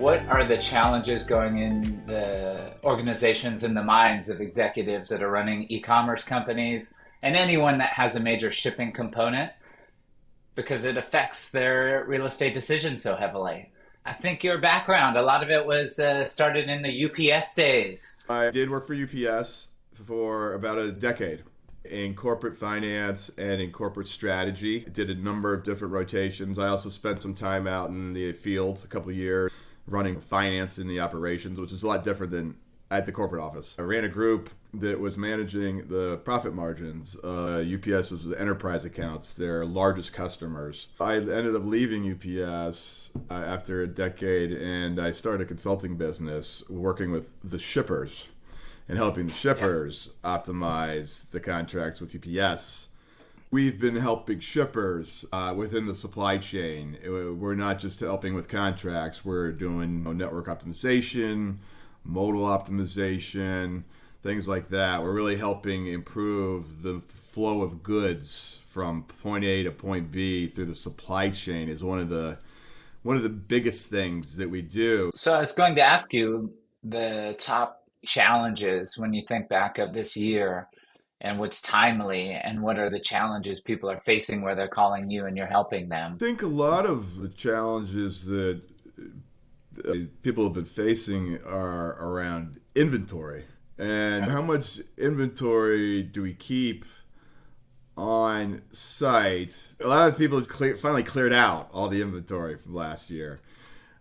What are the challenges going in the organizations and the minds of executives that are running e-commerce companies and anyone that has a major shipping component because it affects their real estate decisions so heavily? I think your background, a lot of it was started in the UPS days. I did work for UPS for about a decade in corporate finance and in corporate strategy. Did a number of different rotations. I also spent some time out in the field, a couple of years, running finance in the operations, which is a lot different than at the corporate office. I ran a group that was managing the profit margins. UPS was the enterprise accounts, their largest customers. I ended up leaving UPS after a decade, and I started a consulting business working with the shippers and helping the shippers optimize the contracts with UPS. We've been helping shippers within the supply chain. We're not just helping with contracts. We're doing network optimization, modal optimization, things like that. We're really helping improve the flow of goods from point A to point B through the supply chain is one of the biggest things that we do. So I was going to ask you the top challenges when you think back of this year and what's timely and what are the challenges people are facing where they're calling you and you're helping them. I think a lot of the challenges that people have been facing are around inventory and how much inventory do we keep on site. A lot of people finally cleared out all the inventory from last year.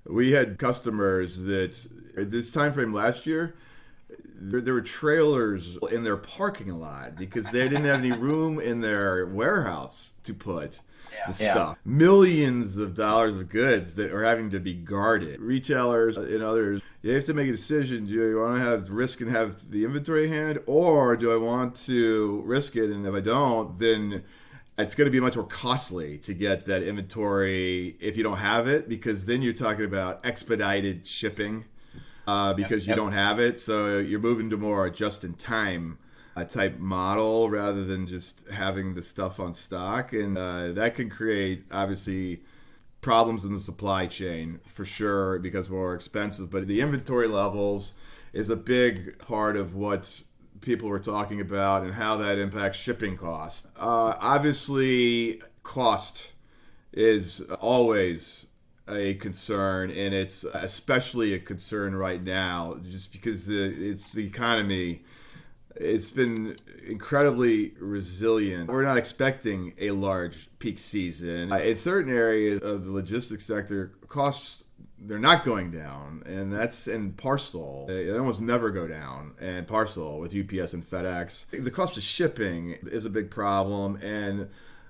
We had customers that at this time frame last year, there were trailers in their parking lot because they didn't have any room in their warehouse to put the stuff. Millions of dollars of goods that are having to be guarded. Retailers and others, you have to make a decision. Do you want to have risk and have the inventory hand, or do I want to risk it? And if I don't, then it's going to be much more costly to get that inventory if you don't have it, because then you're talking about expedited shipping. Because you don't have it, so you're moving to more just-in-time type model rather than just having the stuff on stock, and that can create obviously problems in the supply chain for sure because more expensive. But the inventory levels is a big part of what people were talking about and how that impacts shipping costs. Obviously, cost is always a concern, and it's especially a concern right now just because it's the economy. It's been incredibly resilient. We're not expecting a large peak season. In certain areas of the logistics sector, costs, they're not going down, and that's in parcel. They almost never go down in parcel with UPS and FedEx. The cost of shipping is a big problem, and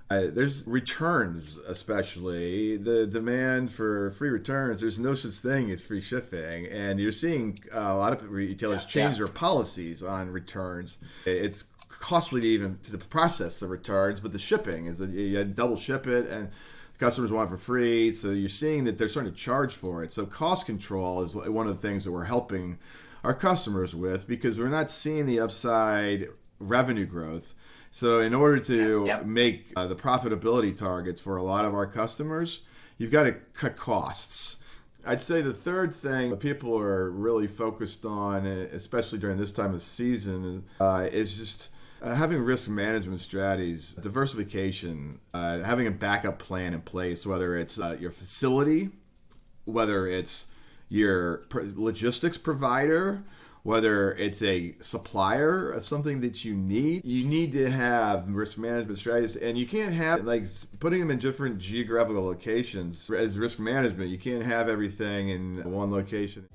there's returns, especially the demand for free returns. There's no such thing as free shipping, and you're seeing a lot of retailers change their policies on returns. It's costly to process the returns, but the shipping is you double ship it, and customers want it for free. So you're seeing that they're starting to charge for it. So cost control is one of the things that we're helping our customers with because we're not seeing the upside revenue growth. So in order to make the profitability targets for a lot of our customers, you've got to cut costs. I'd say the third thing that people are really focused on, especially during this time of season, is just having risk management strategies, diversification, having a backup plan in place, whether it's your facility, whether it's your logistics provider, whether it's a supplier of something that you need to have risk management strategies. And you can't have, like, putting them in different geographical locations as risk management. You can't have everything in one location.